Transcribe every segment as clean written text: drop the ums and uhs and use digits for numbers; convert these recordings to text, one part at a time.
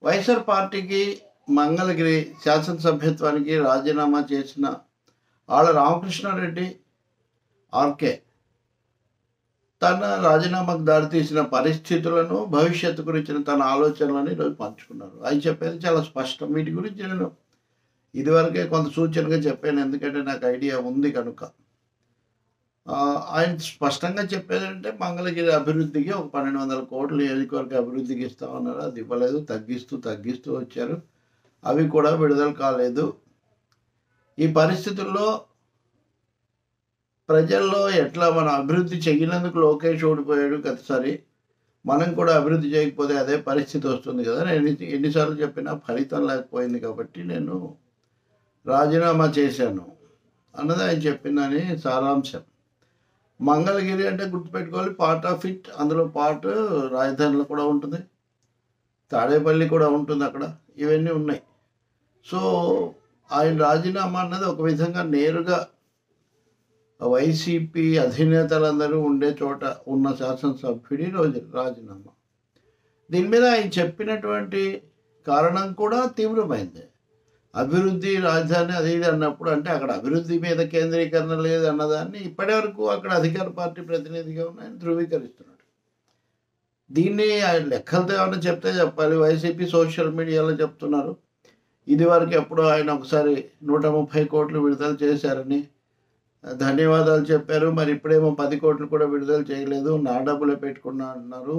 వైఎస్ఆర్ పార్టీకి మంగళగిరి శాసనసభ్యత్వానికి రాజీనామా చేసిన ఆళ్ళ రామకృష్ణారెడ్డి ఆర్కే తన రాజీనామాకు దారితీసిన పరిస్థితులను, భవిష్యత్తు గురించిన తన ఆలోచనలను ఈరోజు పంచుకున్నారు. ఆయన చెప్పేది చాలా స్పష్టం. వీటి గురించి నేను ఇదివరకే కొంత సూచనగా చెప్పాను, ఎందుకంటే నాకు ఐడియా ఉంది కనుక. ఆయన స్పష్టంగా చెప్పేదంటే మంగళగిరి అభివృద్ధికి ఒక 1200 కోట్లు నియోజకవర్గ అభివృద్ధికి ఇస్తామన్నారు. అది ఇవ్వలేదు, తగ్గిస్తూ వచ్చారు. అవి కూడా విడుదల కాలేదు. ఈ పరిస్థితుల్లో ప్రజల్లో ఎట్లా మనం అభివృద్ధి చేయనందుకు లోకేష్ ఓడిపోయాడు గతసారి, మనం కూడా అభివృద్ధి చేయకపోతే అదే పరిస్థితి వస్తుంది కదా. నేను ఎన్నిసార్లు చెప్పినా ఫలితం లేకపోయింది కాబట్టి నేను రాజీనామా చేశాను అన్నది ఆయన చెప్పిందని సారాంశం. మంగళగిరి అంటే గుర్తుపెట్టుకోవాలి, పార్ట్ ఆఫ్ ఇట్. అందులో పార్ట్ రాజధానిలో కూడా ఉంటుంది, తాడేపల్లి కూడా ఉంటుంది అక్కడ, ఇవన్నీ ఉన్నాయి. సో ఆయన రాజీనామా అన్నది ఒక విధంగా నేరుగా వైసీపీ అధినేతలందరూ ఉండే చోట ఉన్న శాసనసభ్యుడి రాజీనామా. దీని మీద ఆయన చెప్పినటువంటి కారణం కూడా తీవ్రమైంది. అభివృద్ధి, రాజధాని అది ఇది అన్నప్పుడు, అంటే అక్కడ అభివృద్ధి మీద కేంద్రీకరణ లేదు అన్నదాన్ని ఇప్పటి వరకు అక్కడ అధికార పార్టీ ప్రతినిధిగా ఉన్న ఆయన ధృవీకరిస్తున్నాడు. దీన్ని ఆయన లెక్కలతో ఏమైనా చెప్తే చెప్పాలి. వైసీపీ సోషల్ మీడియాలో చెప్తున్నారు, ఇదివరకు ఎప్పుడో ఆయన ఒకసారి 130 కోట్లు విడుదల చేశారని ధన్యవాదాలు చెప్పారు. మరి ఇప్పుడేమో 10 కోట్లు కూడా విడుదల చేయలేదు, నా డబ్బులే పెట్టుకున్నా అంటున్నారు.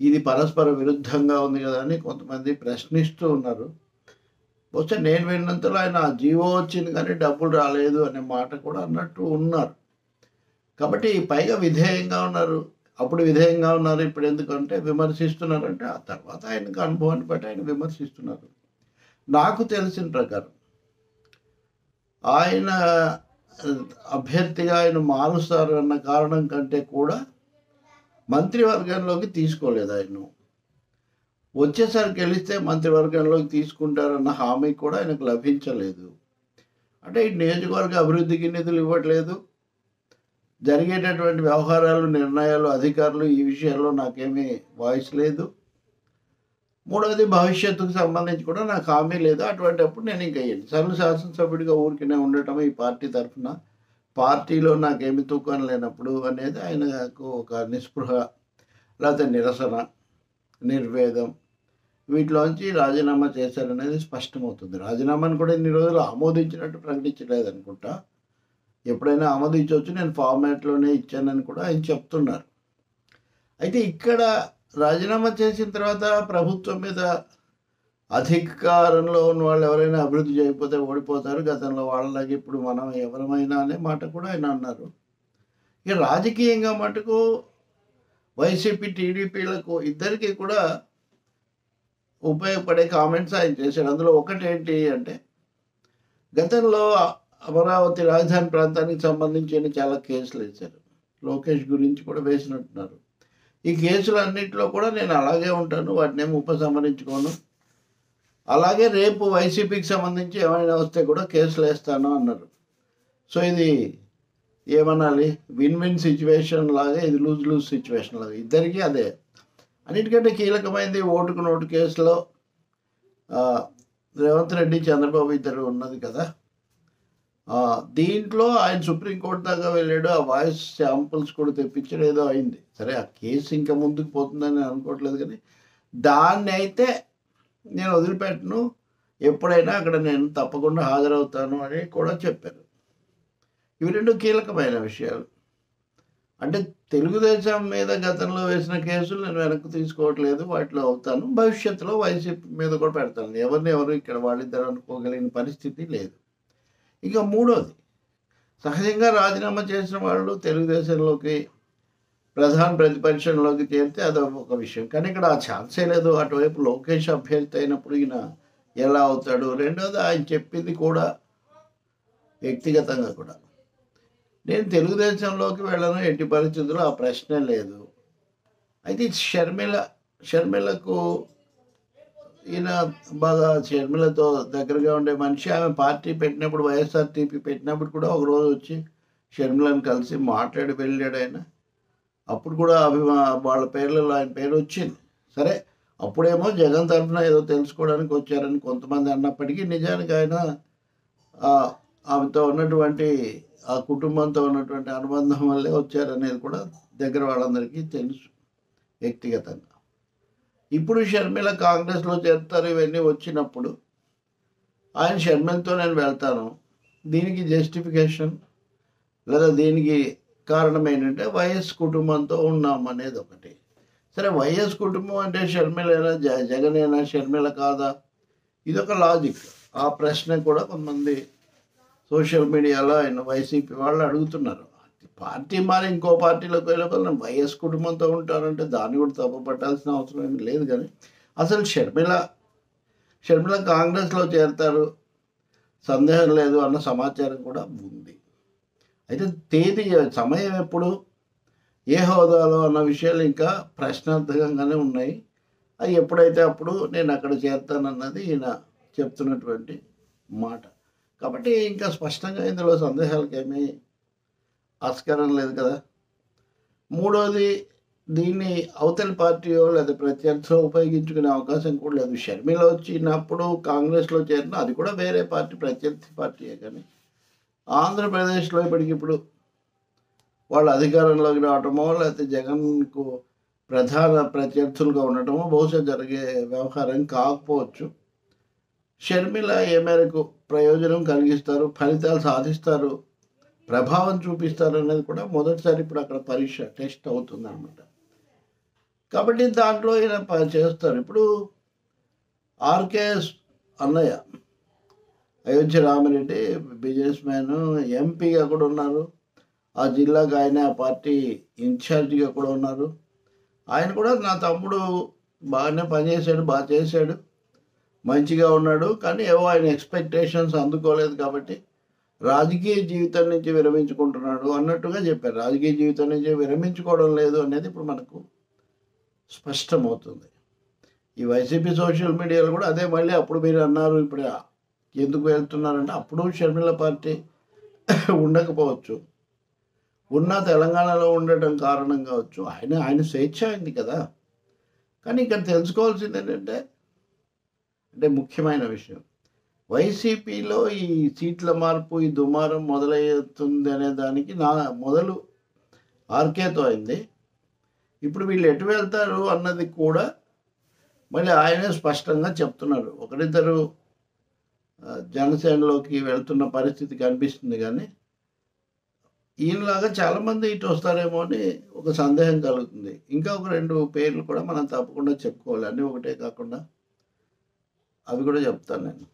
ఇది పరస్పర విరుద్ధంగా ఉంది కదా అని కొంతమంది ప్రశ్నిస్తూ ఉన్నారు. బహుశా నేను విన్నంతలో ఆయన జీవో వచ్చింది కానీ డబ్బులు రాలేదు అనే మాట కూడా అన్నట్టు ఉన్నారు. కాబట్టి పైగా విధేయంగా ఉన్నారు. అప్పుడు విధేయంగా ఉన్నారు, ఇప్పుడు ఎందుకంటే విమర్శిస్తున్నారంటే ఆ తర్వాత ఆయనకు అనుభవాన్ని బట్టి ఆయన విమర్శిస్తున్నారు. నాకు తెలిసిన ప్రకారం ఆయన అభ్యర్థిగా ఆయన మారుస్తారు అన్న కారణం కంటే కూడా మంత్రివర్గంలోకి తీసుకోలేదు. ఆయన వచ్చేసరికి గెలిస్తే మంత్రివర్గంలోకి తీసుకుంటారన్న హామీ కూడా ఆయనకు లభించలేదు. అంటే ఈ నియోజకవర్గ అభివృద్ధికి నిధులు ఇవ్వట్లేదు, జరిగేటటువంటి వ్యవహారాలు, నిర్ణయాలు, అధికారులు ఈ విషయాల్లో నాకేమీ వాయిస్ లేదు. మూడవది భవిష్యత్తుకు సంబంధించి కూడా నాకు హామీ లేదు. అటువంటిప్పుడు నేను ఇంకా ఎన్నిసార్లు శాసనసభ్యుడిగా ఊరికినే ఉండటం ఈ పార్టీ తరఫున, పార్టీలో నాకేమి తూకం లేనప్పుడు అనేది ఆయనకు ఒక నిస్పృహ, లేకపోతే నిరసన, నిర్వేదం, వీటిలోంచి రాజీనామా చేశారనేది స్పష్టమవుతుంది. రాజీనామాను కూడా ఇన్ని రోజులు ఆమోదించినట్టు ప్రకటించలేదు అనుకుంటా. ఎప్పుడైనా ఆమోదించవచ్చు, నేను ఫార్మాట్లోనే ఇచ్చానని కూడా ఆయన చెప్తున్నారు. అయితే ఇక్కడ రాజీనామా చేసిన తర్వాత ప్రభుత్వం మీద అధికారంలో ఉన్న వాళ్ళు ఎవరైనా అభివృద్ధి చేయకపోతే ఓడిపోతారు, గతంలో వాళ్ళలాగే ఇప్పుడు మనం ఎవరమైనా అనే మాట కూడా ఆయన అన్నారు. ఇక రాజకీయంగా మటుకు వైసీపీ, టీడీపీలకు ఇద్దరికీ కూడా ఉపయోగపడే కామెంట్స్ ఆయన చేశాడు. అందులో ఒకటి ఏంటి అంటే, గతంలో అమరావతి రాజధాని ప్రాంతానికి సంబంధించిన చాలా కేసులు వేశారు. లోకేష్ గురించి కూడా వేసినట్టున్నారు. ఈ కేసులన్నింటిలో కూడా నేను అలాగే ఉంటాను, వాటినేమో ఉపసంహరించుకోను, అలాగే రేపు వైసీపీకి సంబంధించి ఏమైనా వస్తే కూడా కేసులు వేస్తాను అన్నారు. సో ఇది ఏమనాలి, విన్ విన్ సిచ్యువేషన్ లాగా, ఇది లూజ్ సిచ్యువేషన్ లాగా, ఇద్దరికీ అదే. అన్నిటికంటే కీలకమైనది ఓటుకు నోటు కేసులో రేవంత్ రెడ్డి, చంద్రబాబు ఇద్దరు ఉన్నది కదా. దీంట్లో ఆయన సుప్రీంకోర్టు దాకా వెళ్ళాడు, ఆ వాయిస్ శాంపుల్స్ కూడా తెప్పించడం ఏదో అయింది. సరే, ఆ కేసు ఇంకా ముందుకు పోతుందని అనుకోవట్లేదు, కానీ దాన్ని అయితే నేను వదిలిపెట్టను, ఎప్పుడైనా అక్కడ నేను తప్పకుండా హాజరవుతాను అని కూడా చెప్పారు. ఇవి రెండు కీలకమైన విషయాలు. అంటే తెలుగుదేశం మీద గతంలో వేసిన కేసులు నేను వెనక్కి తీసుకోవట్లేదు, వాటిలో అవుతాను, భవిష్యత్తులో వైసీపీ మీద కూడా పెడతాను. ఎవరు ఇక్కడ వాళ్ళిద్దరు అనుకోగలిగిన పరిస్థితి లేదు. ఇక మూడోది, సహజంగా రాజీనామా చేసిన వాళ్ళు తెలుగుదేశంలోకి ప్రధాన ప్రతిపక్షంలోకి చేరితే అదొక విషయం, కానీ ఇక్కడ ఆ ఛాన్సే లేదు. అటువైపు లోకేష్ అభ్యర్థి అయినప్పుడు ఈయన ఎలా అవుతాడు? రెండోది, ఆయన చెప్పింది కూడా వ్యక్తిగతంగా కూడా, నేను తెలుగుదేశంలోకి వెళ్ళను, ఎట్టి పరిస్థితుల్లో ఆ ప్రశ్నే లేదు. అయితే షర్మిలకు ఈయన బాగా షర్మిలతో దగ్గరగా ఉండే మనిషి. ఆమె పార్టీ పెట్టినప్పుడు, వైఎస్ఆర్టీపీ పెట్టినప్పుడు కూడా ఒకరోజు వచ్చి షర్మిలను కలిసి మాట్లాడి వెళ్ళాడు ఆయన. అప్పుడు కూడా వాళ్ళ పేర్లలో ఆయన పేరు వచ్చింది. సరే, అప్పుడేమో జగన్ తరఫున ఏదో తెలుసుకోవడానికి వచ్చారని కొంతమంది అన్నప్పటికీ నిజానికి ఆయన ఆమెతో ఉన్నటువంటి ఆ కుటుంబంతో ఉన్నటువంటి అనుబంధం వల్లే వచ్చారనేది కూడా దగ్గర వాళ్ళందరికీ తెలుసు వ్యక్తిగతంగా. ఇప్పుడు షర్మిల కాంగ్రెస్లో చేరుతారు ఇవన్నీ వచ్చినప్పుడు ఆయన షర్మిలతో నేను వెళ్తాను, దీనికి జస్టిఫికేషన్ లేదా దీనికి కారణం ఏంటంటే వైఎస్ కుటుంబంతో ఉన్నాం అనేది ఒకటి. సరే, వైఎస్ కుటుంబం అంటే షర్మిలైనా జగన్ అయినా షర్మిల కాదా? ఇదొక లాజిక్. ఆ ప్రశ్న కూడా కొంతమంది సోషల్ మీడియాలో ఆయన వైసీపీ వాళ్ళు అడుగుతున్నారు. పార్టీ మారి ఇంకో పార్టీలోకి వెళ్ళిపోతే నేను వైఎస్ కుటుంబంతో ఉంటానంటే దాన్ని కూడా తప్పు పట్టాల్సిన అవసరం ఏమి లేదు. కానీ అసలు షర్మిల కాంగ్రెస్లో చేరతారు సందేహం లేదు అన్న సమాచారం కూడా ఉంది. అయితే తేదీ సమయం ఎప్పుడు, ఏ హోదాలో అన్న విషయాలు ఇంకా ప్రశ్నార్థకంగానే ఉన్నాయి. అది ఎప్పుడైతే అప్పుడు నేను అక్కడ చేరుతానన్నది ఈయన చెప్తున్నటువంటి మాట. కాబట్టి ఇంకా స్పష్టంగా ఇందులో సందేహాలకు ఏమీ ఆస్కారం లేదు కదా. మూడోది, దీన్ని అవతలి పార్టీయో లేదా ప్రత్యర్థిలో ఉపయోగించుకునే అవకాశం కూడా లేదు. షర్మిల వచ్చినప్పుడు కాంగ్రెస్లో చేరిన అది కూడా వేరే పార్టీ, ప్రత్యర్థి పార్టీయే. కానీ ఆంధ్రప్రదేశ్లో ఇప్పటికిప్పుడు వాళ్ళు అధికారంలోకి రావటమో లేకపోతే జగన్కు ప్రధాన ప్రత్యర్థులుగా ఉండటమో బహుశా జరిగే వ్యవహారం కాకపోవచ్చు. షర్మిల ఏ మేరకు ప్రయోజనం కలిగిస్తారు, ఫలితాలు సాధిస్తారు, ప్రభావం చూపిస్తారు అనేది కూడా మొదటిసారి ఇప్పుడు అక్కడ టెస్ట్ అవుతుంది అనమాట. కాబట్టి దాంట్లో ఈయన చేస్తారు. ఇప్పుడు ఆర్కేఎస్ అన్నయ్య అయోధ్య రామిరెడ్డి బిజినెస్ మ్యాన్, ఎంపీగా కూడా ఉన్నారు. ఆ జిల్లాకు ఆయన ఆ పార్టీ ఇన్ఛార్జిగా కూడా ఉన్నారు. ఆయన కూడా నా తమ్ముడు బాగానే పనిచేశాడు, బాగా చేశాడు, మంచిగా ఉన్నాడు, కానీ ఏవో ఆయన ఎక్స్పెక్టేషన్స్ అందుకోలేదు కాబట్టి రాజకీయ జీవితం నుంచి విరమించుకుంటున్నాడు అన్నట్టుగా చెప్పారు. రాజకీయ జీవితం నుంచి విరమించుకోవడం లేదు అనేది ఇప్పుడు మనకు స్పష్టమవుతుంది. ఈ వైసీపీ సోషల్ మీడియాలో కూడా అదే మళ్ళీ అప్పుడు మీరు అన్నారు ఇప్పుడు ఎందుకు వెళ్తున్నారంటే అప్పుడు షర్మిల పార్టీ ఉండకపోవచ్చు, ఉన్న తెలంగాణలో ఉండటం కారణం కావచ్చు, ఆయన స్వేచ్ఛ అయింది కదా. కానీ ఇక్కడ తెలుసుకోవాల్సింది ఏంటంటే ముఖ్యమైన విషయం, వైసీపీలో ఈ సీట్ల మార్పు, ఈ దుమారం మొదలవుతుంది అనే దానికి మొదలు ఆర్కేతో అయింది. ఇప్పుడు వీళ్ళు ఎటు వెళ్తారు అన్నది కూడా మళ్ళీ ఆయనే స్పష్టంగా చెప్తున్నారు. ఒకరిద్దరు జనసేనలోకి వెళ్తున్న పరిస్థితి కనిపిస్తుంది, కానీ ఈయనలాగా చాలామంది ఇటు వస్తారేమో అని ఒక సందేహం కలుగుతుంది. ఇంకా ఒక 2 పేర్లు కూడా మనం తప్పకుండా చెప్పుకోవాలి, అన్నీ ఒకటే కాకుండా అవి కూడా చెప్తాను నేను.